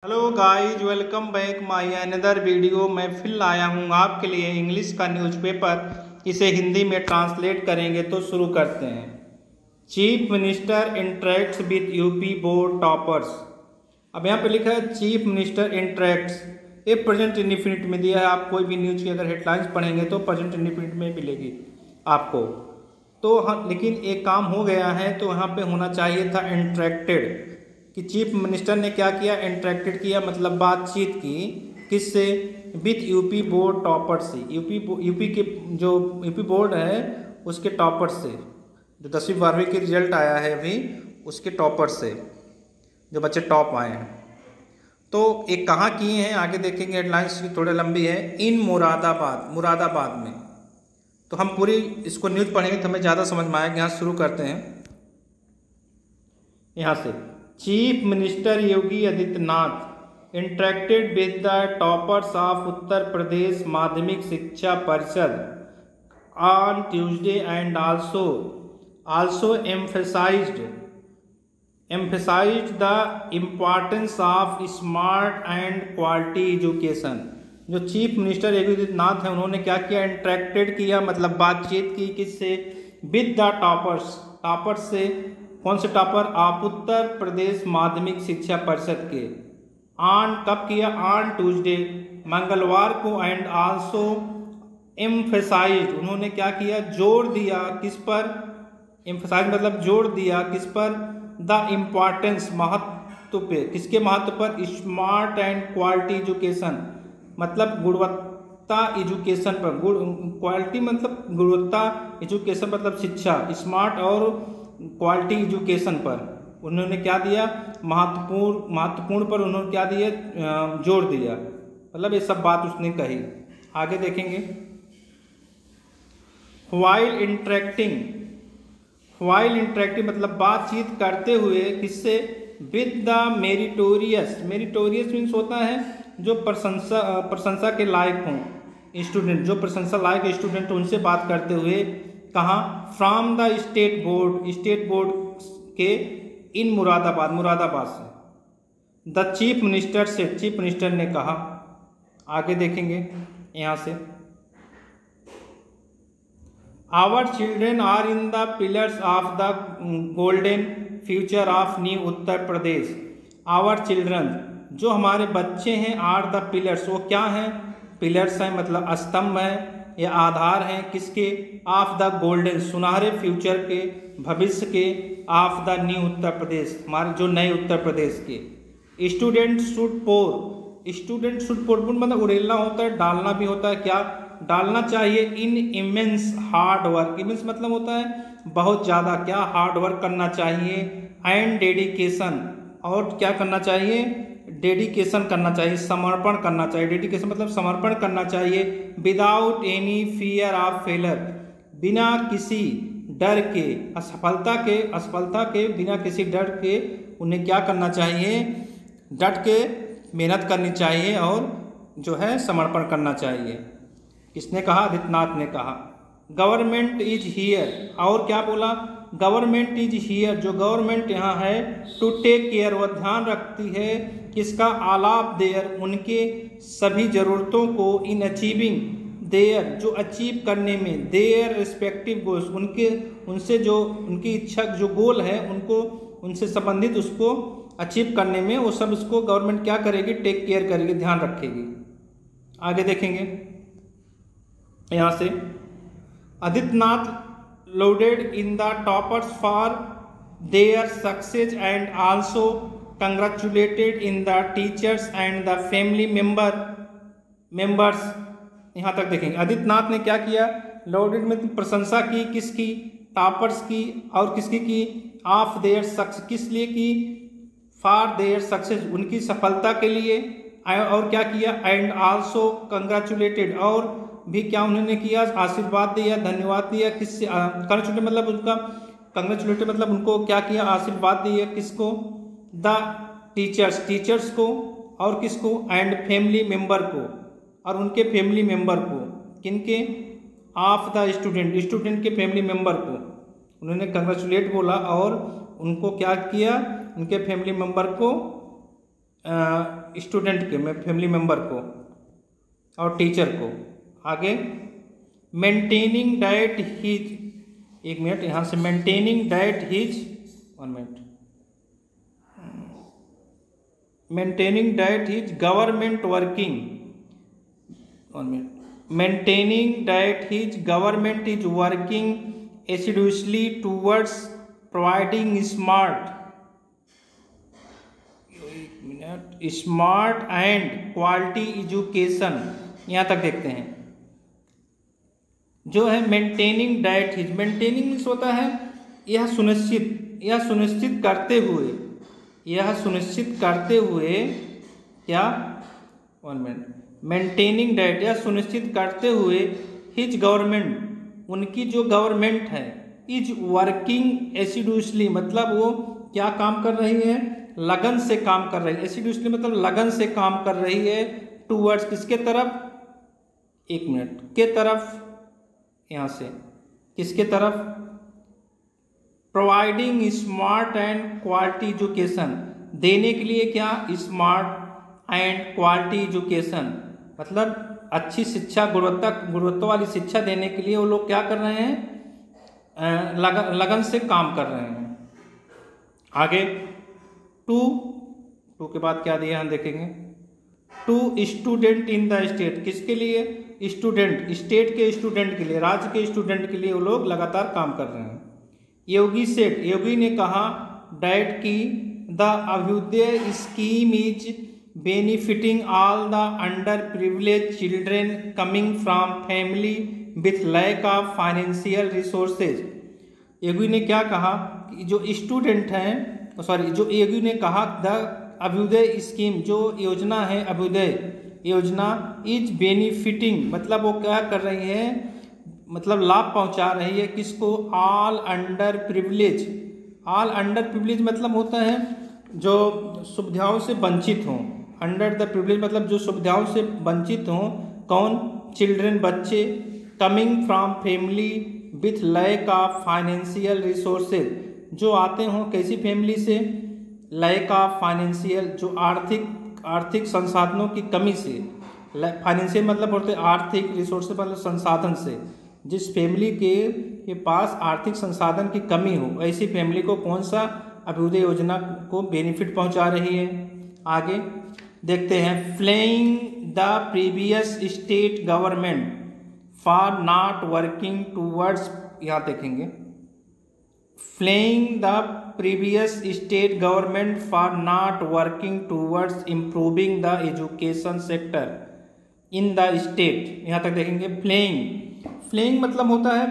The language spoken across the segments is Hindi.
Hello guys, welcome back my another video. मैं फिर लाया हूँ आपके लिए इंग्लिश का न्यूज़पेपर। इसे हिंदी में ट्रांसलेट करेंगे तो शुरू करते हैं। Chief minister interacts with UP board toppers. अब यहाँ पे लिखा है चीफ मिनिस्टर इंटरेक्ट्स। ये प्रेजेंट इंडिफिनिट में दिया है। आप कोई भी न्यूज़ की अगर हेडलाइंस पढ़ेंगे तो प्रेजेंट इंडिफिनिट में मिलेगी आपको। तो हाँ, लेकिन एक काम हो गया है तो यहाँ पे होना चाहिए था इंटरेक्टेड, कि चीफ मिनिस्टर ने क्या किया, इंटरेक्टेड किया, मतलब बातचीत की। किससे? विथ यूपी बोर्ड टॉपर से। यूपी के जो यूपी बोर्ड है उसके टॉपर से, जो 10वीं 12वीं की रिजल्ट आया है अभी, उसके टॉपर से, जो बच्चे टॉप आए हैं। तो एक कहाँ किए हैं आगे देखेंगे, हेडलाइंस की थोड़ी लंबी है। इन मुरादाबाद में। तो हम पूरी इसको न्यूज़ पढ़ेंगे तो हमें ज़्यादा समझ में आएगा। यहाँ शुरू करते हैं यहाँ से। Chief minister Yogi Adityanath interacted with the toppers of Uttar Pradesh Madhyamik Shiksha Parishad on Tuesday and also emphasized the importance of smart and quality education। जो चीफ मिनिस्टर योगी आदित्यनाथ हैं उन्होंने क्या किया, इंटरेक्टेड किया, मतलब बातचीत की। किससे? विद द टॉपर्स से। कौन से टॉपर? आप उत्तर प्रदेश माध्यमिक शिक्षा परिषद के। ऑन कब किया? ऑन ट्यूसडे, मंगलवार को। एंड आल्सो एम्फेसाइज्ड, उन्होंने क्या किया, जोर दिया। किस पर? एम्फेसाइज मतलब जोर दिया। किस पर? द इम्पॉर्टेंस, महत्व पे। किसके महत्व पर? स्मार्ट एंड क्वालिटी एजुकेशन, मतलब गुणवत्ता एजुकेशन पर। क्वालिटी मतलब गुणवत्ता, एजुकेशन मतलब शिक्षा। स्मार्ट और क्वालिटी एजुकेशन पर उन्होंने क्या दिया, महत्वपूर्ण पर उन्होंने क्या दिया, जोर दिया। मतलब ये सब बात उसने कही। आगे देखेंगे। व्हाइल इंटरेक्टिंग मतलब बातचीत करते हुए। किससे? विद द मेरिटोरियस मीन्स होता है जो प्रशंसा के लायक हों स्टूडेंट, जो प्रशंसा लायक स्टूडेंट, उनसे बात करते हुए। कहाँ? फ्रॉम द स्टेट बोर्ड के इन मुरादाबाद से। द चीफ मिनिस्टर ने कहा। आगे देखेंगे यहाँ से। Our children are in the pillars of the golden future of new Uttar Pradesh. Our children, जो हमारे बच्चे हैं, आर द पिलर्स, वो क्या हैं? पिलर्स हैं, मतलब स्तंभ हैं या आधार हैं। किसके? ऑफ द गोल्डन, सुनहरे फ्यूचर के, भविष्य के। ऑफ द न्यू उत्तर प्रदेश, हमारे जो नए उत्तर प्रदेश के। स्टूडेंट शुड पोर मतलब उड़ेलना होता है, डालना भी होता है। क्या डालना चाहिए? इन इमेंस हार्ड वर्क। इमेंस मतलब होता है बहुत ज़्यादा, क्या हार्ड वर्क करना चाहिए। एंड डेडिकेशन, और क्या करना चाहिए? डेडिकेशन करना चाहिए, समर्पण करना चाहिए। डेडिकेशन मतलब समर्पण करना चाहिए। Without any fear of failure, बिना किसी डर के, असफलता के बिना किसी डर के उन्हें क्या करना चाहिए? डट के मेहनत करनी चाहिए और जो है समर्पण करना चाहिए। किसने कहा? आदित्यनाथ ने कहा। गवर्नमेंट इज हियर, और क्या बोला? गवर्नमेंट इज हियर, जो गवर्नमेंट यहाँ है, टू टेक केयर, वह ध्यान रखती है। किसका? ऑल ऑफ देयर, उनके सभी ज़रूरतों को। इन अचीविंग देयर, जो अचीव करने में। देयर रिस्पेक्टिव गोल्स, उनसे जो उनकी इच्छा, जो गोल है उनको, उनसे संबंधित उसको अचीव करने में, वो सब उसको गवर्नमेंट क्या करेगी? टेक केयर करेगी, ध्यान रखेगी। आगे देखेंगे यहाँ से। Adityanath loaded in the toppers for their success and also congratulated in the teachers and the family members. यहाँ तक देखेंगे। आदित्यनाथ ने क्या किया? लोडेड में प्रशंसा की। किसकी? टॉपर्स की। और किसकी की? ऑफ देयर सक्सेस, किस लिए की? फॉर देयर सक्सेस, उनकी सफलता के लिए। और क्या किया? एंड आल्सो कंग्रेचुलेटेड, और भी क्या उन्होंने किया? आशीर्वाद दिया, धन्यवाद दिया। किससे? कंग्रेचुलेट मतलब उनका, कंग्रेचुलेट मतलब उनको क्या किया? आशीर्वाद दिया। किसको? द टीचर्स को। और किसको? एंड फैमिली मेंबर को, और उनके फैमिली मेंबर को। किनके? ऑफ द स्टूडेंट के फैमिली मेंबर को उन्होंने कंग्रेचुलेट बोला, और उनको क्या किया? उनके फैमिली मेंबर को स्टूडेंट के, फैमिली मेम्बर को और टीचर को। आगे मेंटेनिंग डाइट हिज, एक मिनट यहाँ से, maintaining diet his, 1 minute, maintaining diet his government working, 1 minute, maintaining diet his government is working assiduously towards providing smart and quality education. यहाँ तक देखते हैं। जो है maintaining diet his, maintaining means होता है यह सुनिश्चित करते हुए क्या, 1 मिनट, मेंटेनिंग डाइट, यह सुनिश्चित करते हुए हिज गवर्नमेंट, उनकी जो गवर्नमेंट है, इज वर्किंग एसिडुअसली, मतलब वो क्या काम कर रही है, लगन से काम कर रही है। एसिडुअसली मतलब लगन से काम कर रही है, टूवर्ड्स किसके तरफ, 1 मिनट, के तरफ, यहाँ से किसके तरफ, providing smart and quality education, देने के लिए क्या, स्मार्ट एंड क्वालिटी एजुकेशन, मतलब अच्छी शिक्षा, गुणवत्ता वाली शिक्षा देने के लिए वो लोग क्या कर रहे हैं, लगन से काम कर रहे हैं। आगे टू के बाद क्या दिया हम देखेंगे, to student in the state, किसके लिए, स्टूडेंट, स्टेट के स्टूडेंट के लिए, राज्य के स्टूडेंट के लिए वो लोग लगातार काम कर रहे हैं। योगी सेठ, योगी ने कहा, डैट की the Abhyudaya scheme is benefiting all the underprivileged children coming from family with lack of financial resources। योगी ने क्या कहा कि जो स्टूडेंट हैं, जो योगी ने कहा द अभ्युदय स्कीम, जो योजना है अभ्युदय योजना, इज बेनिफिटिंग, मतलब वो क्या कर रही है, मतलब लाभ पहुंचा रही है किसको, all under privilege. All under privilege मतलब होता है जो सुविधाओं से वंचित हों, अंडर द प्रिविलेज मतलब जो सुविधाओं से वंचित हों, कौन, चिल्ड्रन, बच्चे, coming from family with lack of financial resources, जो आते हों कैसी फैमिली से, लैक ऑफ फाइनेंशियल, जो आर्थिक संसाधनों की कमी से, फाइनेंशियल मतलब होते आर्थिक, रिसोर्स मतलब संसाधन से, जिस फैमिली के पास आर्थिक संसाधन की कमी हो, ऐसी फैमिली को कौन सा अभ्युदय योजना को बेनिफिट पहुंचा रही है। आगे देखते हैं, flaying the previous state government for not working towards, यहाँ देखेंगे, flaying the previous state government for not working towards improving the education sector in the state, यहाँ तक देखेंगे। फ्लेइंग मतलब होता है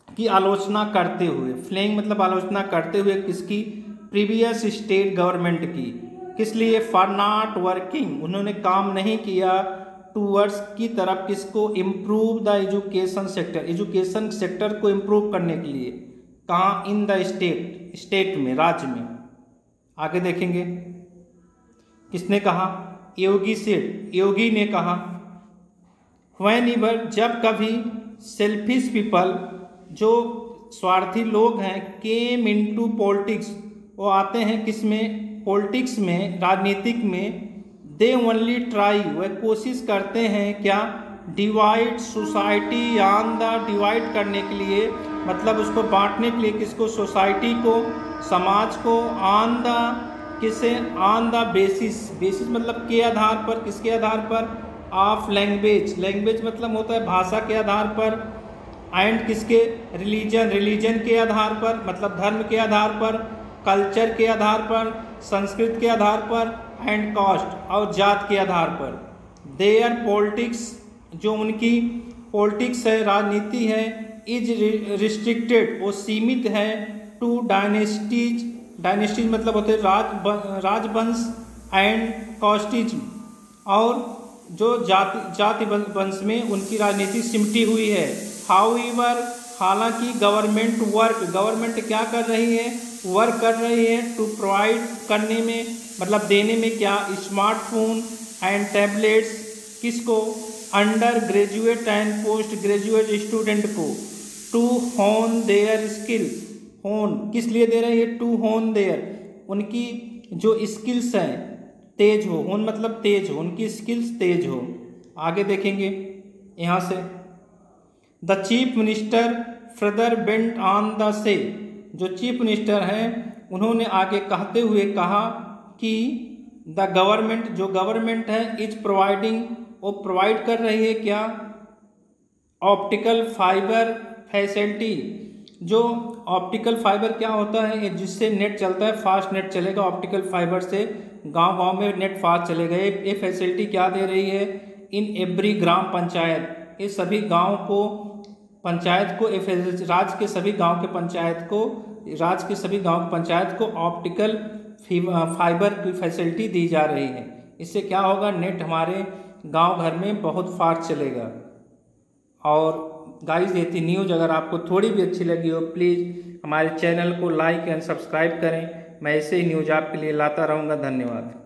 कि आलोचना करते हुए, फ्लेइंग मतलब आलोचना करते हुए किसकी, प्रीवियस स्टेट गवर्नमेंट की, किस लिए, फॉर नॉट वर्किंग, उन्होंने काम नहीं किया, टूवर्ड्स की तरफ, किसको, improve the education sector, education sector को इम्प्रूव करने के लिए, कहाँ, इन द स्टेट में, राज्य में। आगे देखेंगे किसने कहा, योगी ने कहा, व्हेनेवर, जब कभी, सेल्फिश पीपल, जो स्वार्थी लोग हैं, केम इनटू पॉलिटिक्स, वो आते हैं किसमें, पॉलिटिक्स में, राजनीतिक में, दे ओनली ट्राई, वह कोशिश करते हैं क्या, divide society on the, divide करने के लिए मतलब उसको बांटने के लिए, किसको, सोसाइटी को, समाज को, ऑन द, किसे, ऑन द बेसिस मतलब के आधार पर, किसके आधार पर, ऑफ लैंग्वेज मतलब होता है भाषा के आधार पर, एंड किसके, रिलीजन के आधार पर मतलब धर्म के आधार पर, कल्चर के आधार पर, संस्कृत के आधार पर, एंड कास्ट और जात के आधार पर। देयर पॉलिटिक्स, जो उनकी पॉलिटिक्स है, राजनीति है, इज रिस्ट्रिक्टेड, वो सीमित है, टू डायनेस्टीज मतलब होते राजवंश, एंड कास्टिज्म, और जो जाति वंश में उनकी राजनीति सिमटी हुई है। हाउएवर, हालांकि गवर्नमेंट क्या कर रही है, वर्क कर रही है, टू प्रोवाइड करने में मतलब देने में क्या, स्मार्टफोन एंड टैबलेट्स, किसको, under graduate and post graduate student को, टू होन देयर स्किल, होन किस लिए दे रही है, टू होन देयर, उनकी जो स्किल्स हैं, तेज हो, उन मतलब तेज हो, उनकी स्किल्स तेज हो। आगे देखेंगे यहाँ से, the chief minister further bent on the से, जो चीफ मिनिस्टर हैं उन्होंने आगे कहते हुए कहा कि द गवर्नमेंट, जो गवर्नमेंट है, इज प्रोवाइडिंग, वो प्रोवाइड कर रही है क्या, ऑप्टिकल फाइबर फैसिलिटी। जो ऑप्टिकल फाइबर क्या होता है, जिससे नेट चलता है, फास्ट नेट चलेगा, ऑप्टिकल फाइबर से गांव गांव में नेट फास्ट चलेगा। ये फैसिलिटी क्या दे रही है, इन एवरी ग्राम पंचायत, ये सभी गांव को, पंचायत को, राज्य के सभी गांव के पंचायत को, राज्य के सभी गांव की पंचायत को ऑप्टिकल फाइबर की फैसिलिटी दी जा रही है। इससे क्या होगा, नेट हमारे गांव घर में बहुत फास्ट चलेगा। और गाइस, ये थी न्यूज़। अगर आपको थोड़ी भी अच्छी लगी हो, प्लीज़ हमारे चैनल को लाइक एंड सब्सक्राइब करें। मैं ऐसे ही न्यूज़ आपके लिए लाता रहूँगा। धन्यवाद।